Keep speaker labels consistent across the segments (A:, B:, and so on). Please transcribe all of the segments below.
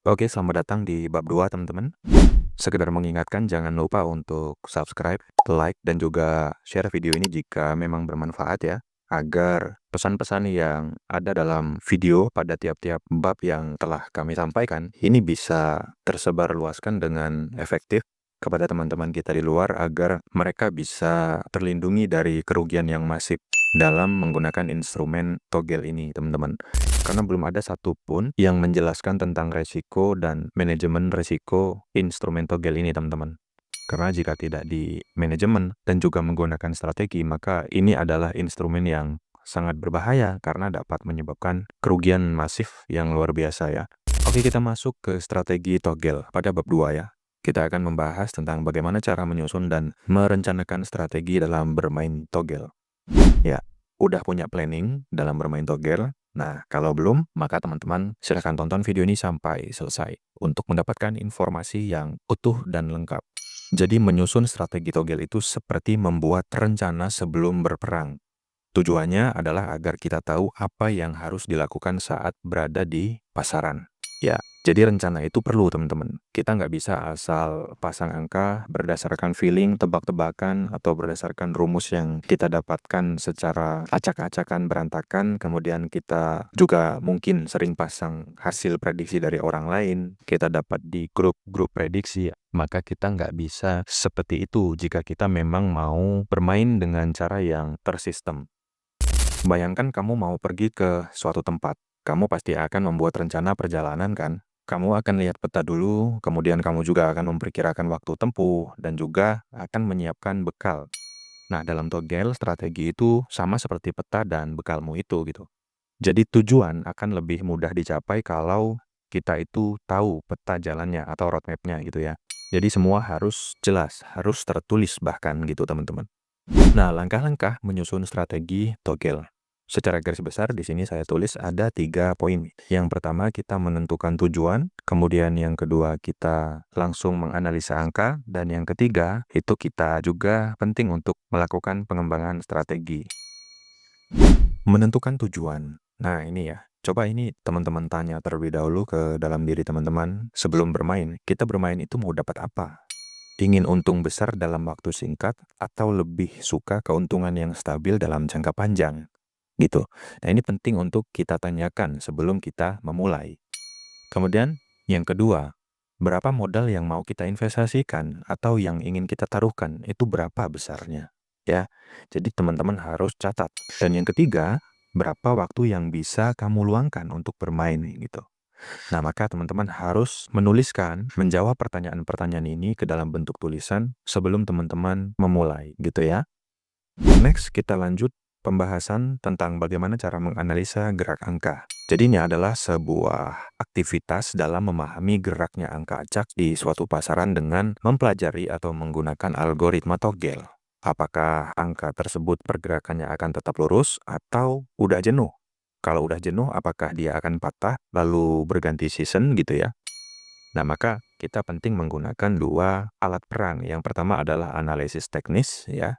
A: Oke, selamat datang di bab 2, teman-teman. Sekedar mengingatkan jangan lupa untuk subscribe, like, dan juga share video ini jika memang bermanfaat ya, agar pesan-pesan yang ada dalam video pada tiap-tiap bab yang telah kami sampaikan, ini bisa tersebar luaskan dengan efektif kepada teman-teman kita di luar agar mereka bisa terlindungi dari kerugian yang masif dalam menggunakan instrumen togel ini, teman-teman. Karena belum ada satupun yang menjelaskan tentang resiko dan manajemen resiko instrumen togel ini, teman-teman. Karena jika tidak di manajemen dan juga menggunakan strategi, maka ini adalah instrumen yang sangat berbahaya karena dapat menyebabkan kerugian masif yang luar biasa ya. Oke, kita masuk ke strategi togel pada bab 2 ya. Kita akan membahas tentang bagaimana cara menyusun dan merencanakan strategi dalam bermain togel. Ya, udah punya planning dalam bermain togel? Nah, kalau belum, maka teman-teman silahkan tonton video ini sampai selesai untuk mendapatkan informasi yang utuh dan lengkap. Jadi menyusun strategi togel itu seperti membuat rencana sebelum berperang. Tujuannya adalah agar kita tahu apa yang harus dilakukan saat berada di pasaran. Ya, jadi rencana itu perlu, teman-teman. Kita nggak bisa asal pasang angka berdasarkan feeling, tebak-tebakan, atau berdasarkan rumus yang kita dapatkan secara acak-acakan berantakan. Kemudian kita juga mungkin sering pasang hasil prediksi dari orang lain. Kita dapat di grup-grup prediksi. Maka kita nggak bisa seperti itu jika kita memang mau bermain dengan cara yang tersistem. Bayangkan kamu mau pergi ke suatu tempat. Kamu pasti akan membuat rencana perjalanan kan? Kamu akan lihat peta dulu, kemudian kamu juga akan memperkirakan waktu tempuh, dan juga akan menyiapkan bekal. Nah, dalam togel, strategi itu sama seperti peta dan bekalmu itu gitu. Jadi tujuan akan lebih mudah dicapai kalau kita itu tahu peta jalannya atau roadmap-nya gitu ya. Jadi semua harus jelas, harus tertulis bahkan gitu teman-teman. Nah, langkah-langkah menyusun strategi togel. Secara garis besar di sini saya tulis ada 3 poin. Yang pertama kita menentukan tujuan, kemudian yang kedua kita langsung menganalisa angka, dan yang ketiga itu kita juga penting untuk melakukan pengembangan strategi. Menentukan tujuan. Nah ini ya, coba ini teman-teman tanya terlebih dahulu ke dalam diri teman-teman sebelum bermain. Kita bermain itu mau dapat apa? Ingin untung besar dalam waktu singkat atau lebih suka keuntungan yang stabil dalam jangka panjang? Gitu. Nah, ini penting untuk kita tanyakan sebelum kita memulai. Kemudian, yang kedua, berapa modal yang mau kita investasikan atau yang ingin kita taruhkan, itu berapa besarnya? Ya, jadi teman-teman harus catat. Dan yang ketiga, berapa waktu yang bisa kamu luangkan untuk bermain gitu. Nah, maka teman-teman harus menuliskan, menjawab pertanyaan-pertanyaan ini ke dalam bentuk tulisan sebelum teman-teman memulai, gitu ya. Next, kita lanjut pembahasan tentang bagaimana cara menganalisa gerak angka. Jadi ini adalah sebuah aktivitas dalam memahami geraknya angka acak di suatu pasaran dengan mempelajari atau menggunakan algoritma togel. Apakah angka tersebut pergerakannya akan tetap lurus atau udah jenuh? Kalau udah jenuh, apakah dia akan patah lalu berganti season gitu ya? Nah, maka kita penting menggunakan 2 alat perang. Yang pertama adalah analisis teknis ya.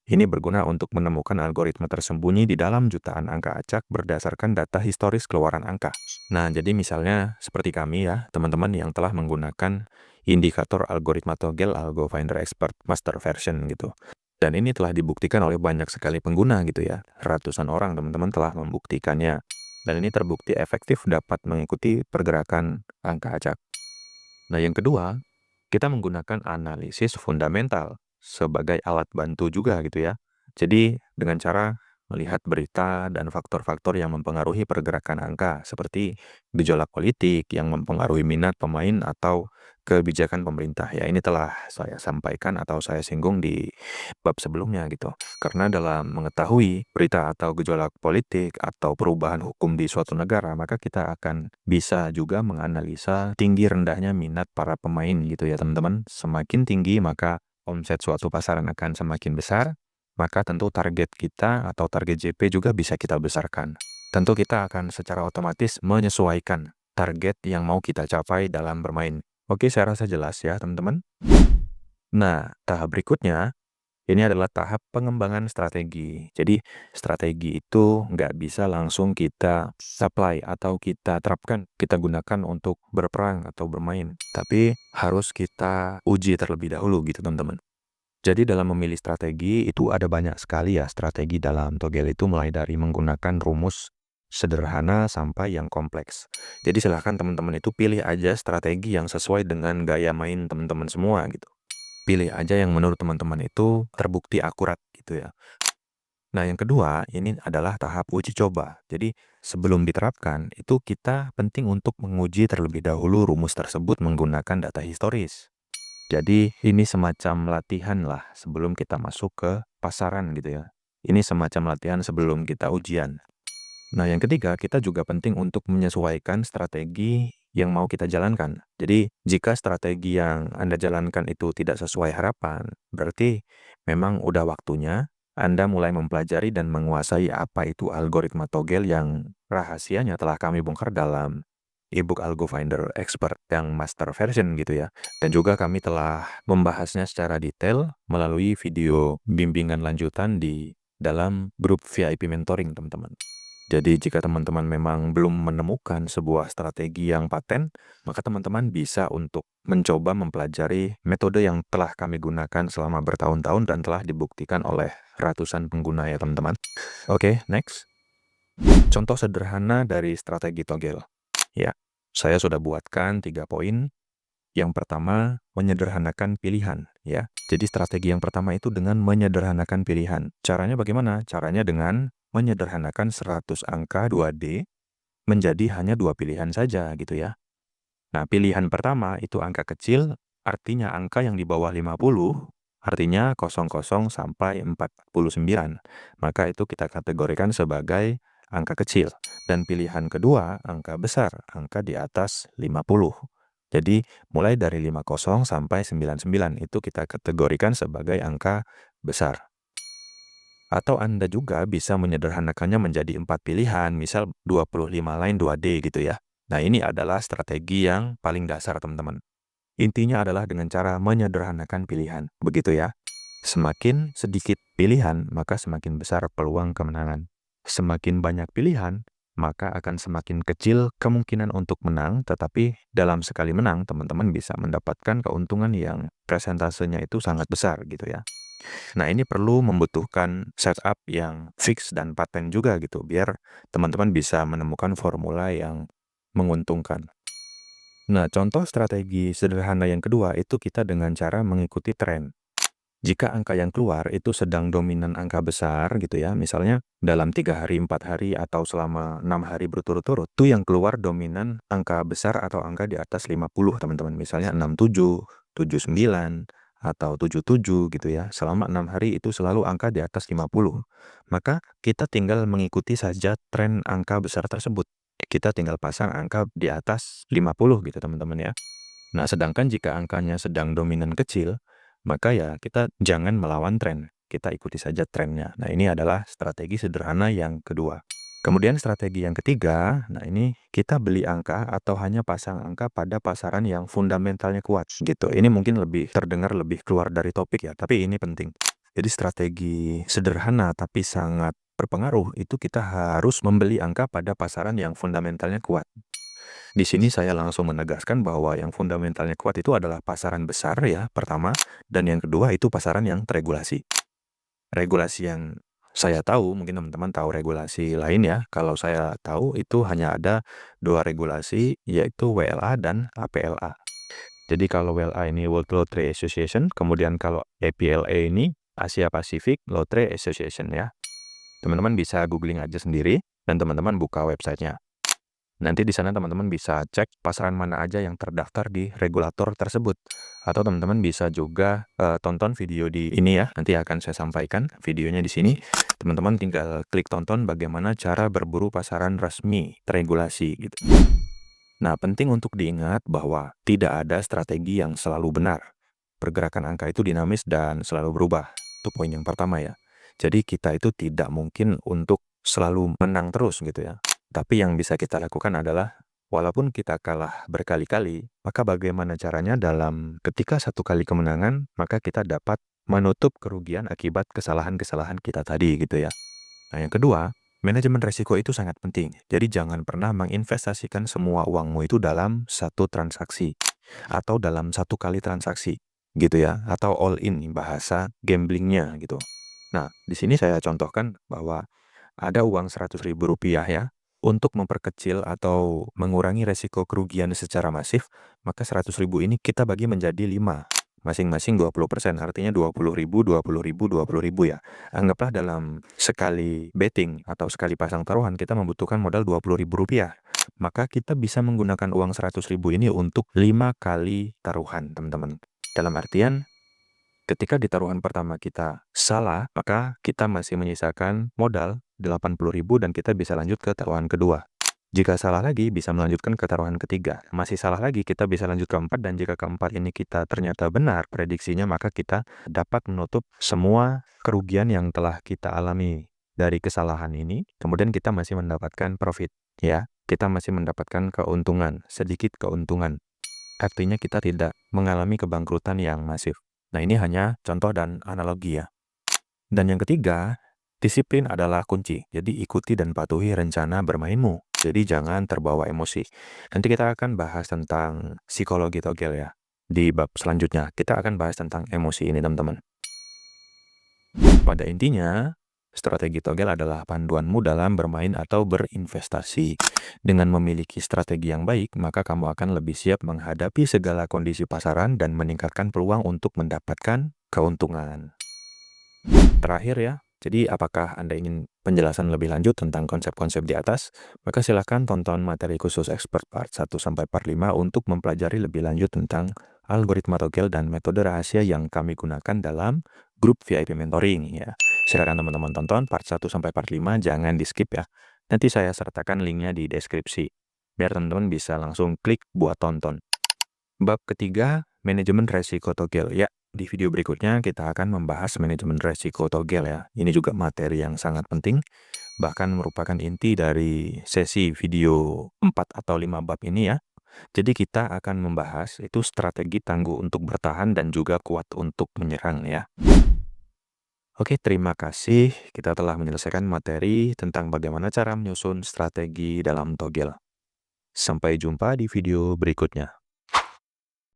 A: Ini berguna untuk menemukan algoritma tersembunyi di dalam jutaan angka acak berdasarkan data historis keluaran angka. Nah, jadi misalnya seperti kami ya, teman-teman yang telah menggunakan indikator algoritma togel Algo Finder Expert Master Version gitu. Dan ini telah dibuktikan oleh banyak sekali pengguna gitu ya. Ratusan orang teman-teman telah membuktikannya. Dan ini terbukti efektif dapat mengikuti pergerakan angka acak. Nah, yang kedua, kita menggunakan analisis fundamental sebagai alat bantu juga gitu ya. Jadi dengan cara melihat berita dan faktor-faktor yang mempengaruhi pergerakan angka seperti gejolak politik yang mempengaruhi minat pemain atau kebijakan pemerintah. Ya ini telah saya sampaikan atau saya singgung di bab sebelumnya gitu. Karena dalam mengetahui berita atau gejolak politik atau perubahan hukum di suatu negara, maka kita akan bisa juga menganalisa tinggi rendahnya minat para pemain gitu ya teman-teman. Semakin tinggi maka omset suatu pasaran akan semakin besar, maka tentu target kita atau target JP juga bisa kita besarkan. Tentu kita akan secara otomatis menyesuaikan target yang mau kita capai dalam bermain. Oke, saya rasa jelas ya teman-teman. Nah, tahap berikutnya Ini adalah tahap pengembangan strategi. Jadi, strategi itu nggak bisa langsung kita supply atau kita terapkan, kita gunakan untuk berperang atau bermain. Tapi harus kita uji terlebih dahulu gitu teman-teman. Jadi dalam memilih strategi itu ada banyak sekali ya strategi dalam Togel itu, mulai dari menggunakan rumus sederhana sampai yang kompleks. Jadi silahkan teman-teman itu pilih aja strategi yang sesuai dengan gaya main teman-teman semua gitu. Pilih aja yang menurut teman-teman itu terbukti akurat gitu ya. Nah, yang kedua ini adalah tahap uji coba. Jadi sebelum diterapkan itu kita penting untuk menguji terlebih dahulu rumus tersebut menggunakan data historis. Jadi ini semacam latihan lah sebelum kita masuk ke pasaran gitu ya. Ini semacam latihan sebelum kita ujian. Nah, yang ketiga, kita juga penting untuk menyesuaikan strategi yang mau kita jalankan. Jadi, jika strategi yang Anda jalankan itu tidak sesuai harapan, berarti memang udah waktunya Anda mulai mempelajari dan menguasai apa itu algoritma Togel yang rahasianya telah kami bongkar dalam ebook Algo Finder Expert yang master version gitu ya. Dan juga kami telah membahasnya secara detail melalui video bimbingan lanjutan di dalam grup VIP mentoring, teman-teman. Jadi jika teman-teman memang belum menemukan sebuah strategi yang paten, maka teman-teman bisa untuk mencoba mempelajari metode yang telah kami gunakan selama bertahun-tahun dan telah dibuktikan oleh ratusan pengguna ya teman-teman. Oke, next. Contoh sederhana dari strategi Togel. Ya, saya sudah buatkan 3 poin. Yang pertama, menyederhanakan pilihan ya. Jadi strategi yang pertama itu dengan menyederhanakan pilihan. Caranya bagaimana? Caranya dengan menyederhanakan 100 angka 2D menjadi hanya 2 pilihan saja gitu ya. Nah, pilihan pertama itu angka kecil, artinya angka yang di bawah 50, artinya 00 sampai 49. Maka itu kita kategorikan sebagai angka kecil. Dan pilihan kedua, angka besar, angka di atas 50. Jadi, mulai dari 50 sampai 99 itu kita kategorikan sebagai angka besar. Atau Anda juga bisa menyederhanakannya menjadi 4 pilihan, misal 25 line 2D gitu ya. Nah, ini adalah strategi yang paling dasar, teman-teman. Intinya adalah dengan cara menyederhanakan pilihan. Begitu ya. Semakin sedikit pilihan, maka semakin besar peluang kemenangan. Semakin banyak pilihan, maka akan semakin kecil kemungkinan untuk menang, tetapi dalam sekali menang, teman-teman bisa mendapatkan keuntungan yang presentasenya itu sangat besar gitu ya. Nah, ini perlu membutuhkan setup yang fix dan paten juga gitu, biar teman-teman bisa menemukan formula yang menguntungkan. Nah, contoh strategi sederhana yang kedua itu kita dengan cara mengikuti tren. Jika angka yang keluar itu sedang dominan angka besar gitu ya, misalnya dalam 3 hari, 4 hari, atau selama 6 hari berturut-turut, itu yang keluar dominan angka besar atau angka di atas 50 teman-teman. Misalnya 67, 79, atau 77 gitu ya. Selama 6 hari itu selalu angka di atas 50. Maka kita tinggal mengikuti saja tren angka besar tersebut. Kita tinggal pasang angka di atas 50 gitu teman-teman ya. Nah, sedangkan jika angkanya sedang dominan kecil, maka ya kita jangan melawan tren, kita ikuti saja trennya. Nah, ini adalah strategi sederhana yang kedua. Kemudian strategi yang ketiga, nah ini kita beli angka atau hanya pasang angka pada pasaran yang fundamentalnya kuat gitu. Ini mungkin lebih terdengar lebih keluar dari topik ya, tapi ini penting. Jadi strategi sederhana tapi sangat berpengaruh itu kita harus membeli angka pada pasaran yang fundamentalnya kuat. Di sini saya langsung menegaskan bahwa yang fundamentalnya kuat itu adalah pasaran besar ya, pertama, dan yang kedua itu pasaran yang teregulasi. Regulasi yang saya tahu, mungkin teman-teman tahu regulasi lain ya. Kalau saya tahu itu hanya ada 2 regulasi, yaitu WLA dan APLA. Jadi kalau WLA ini World Lottery Association, kemudian kalau APLA ini Asia Pacific Lottery Association ya. Teman-teman bisa googling aja sendiri dan teman-teman buka websitenya. Nanti di sana teman-teman bisa cek pasaran mana aja yang terdaftar di regulator tersebut. Atau teman-teman bisa juga tonton video di ini ya. Nanti akan saya sampaikan videonya di sini. Teman-teman tinggal klik tonton bagaimana cara berburu pasaran resmi teregulasi gitu. Nah, penting untuk diingat bahwa tidak ada strategi yang selalu benar. Pergerakan angka itu dinamis dan selalu berubah. Itu poin yang pertama ya. Jadi kita itu tidak mungkin untuk selalu menang terus gitu ya. Tapi yang bisa kita lakukan adalah, walaupun kita kalah berkali-kali, maka bagaimana caranya dalam ketika satu kali kemenangan, maka kita dapat menutup kerugian akibat kesalahan-kesalahan kita tadi gitu ya. Nah, yang kedua, manajemen resiko itu sangat penting. Jadi jangan pernah menginvestasikan semua uangmu itu dalam satu transaksi atau dalam satu kali transaksi gitu ya, atau all in bahasa gamblingnya gitu. Nah, di sini saya contohkan bahwa ada uang Rp100.000 ya, untuk memperkecil atau mengurangi resiko kerugian secara masif, maka 100.000 ini kita bagi menjadi 5, masing-masing 20%, artinya 20.000, 20.000, 20.000 ya. Anggaplah dalam sekali betting atau sekali pasang taruhan kita membutuhkan modal Rp20.000. Maka kita bisa menggunakan uang 100.000 ini untuk 5 kali taruhan, teman-teman. Dalam artian, ketika di taruhan pertama kita salah, maka kita masih menyisakan modal 80.000 dan kita bisa lanjut ke taruhan kedua. Jika salah lagi, bisa melanjutkan ke taruhan ketiga. Masih salah lagi, kita bisa lanjut ke keempat, dan jika keempat ini kita ternyata benar prediksinya, maka kita dapat menutup semua kerugian yang telah kita alami dari kesalahan ini. Kemudian kita masih mendapatkan profit, ya. Kita masih mendapatkan keuntungan, sedikit keuntungan. Artinya kita tidak mengalami kebangkrutan yang masif. Nah, ini hanya contoh dan analogi ya. Dan yang ketiga, disiplin adalah kunci. Jadi ikuti dan patuhi rencana bermainmu. Jadi jangan terbawa emosi. Nanti kita akan bahas tentang psikologi togel ya. Di bab selanjutnya, kita akan bahas tentang emosi ini, teman-teman. Pada intinya, strategi togel adalah panduanmu dalam bermain atau berinvestasi. Dengan memiliki strategi yang baik, maka kamu akan lebih siap menghadapi segala kondisi pasaran dan meningkatkan peluang untuk mendapatkan keuntungan. Terakhir ya, jadi apakah Anda ingin penjelasan lebih lanjut tentang konsep-konsep di atas? Maka silahkan tonton materi khusus expert part 1 sampai part 5 untuk mempelajari lebih lanjut tentang algoritma togel dan metode rahasia yang kami gunakan dalam grup VIP mentoring ya. Silakan teman-teman tonton part 1 sampai part 5, jangan di-skip ya. Nanti saya sertakan linknya di deskripsi, biar teman-teman bisa langsung klik buat tonton. Bab ketiga, manajemen resiko togel. Ya, di video berikutnya kita akan membahas manajemen resiko togel ya. Ini juga materi yang sangat penting, bahkan merupakan inti dari sesi video 4 atau 5 bab ini ya. Jadi kita akan membahas itu strategi tangguh untuk bertahan dan juga kuat untuk menyerang ya. Oke, terima kasih. Kita telah menyelesaikan materi tentang bagaimana cara menyusun strategi dalam togel. Sampai jumpa di video berikutnya.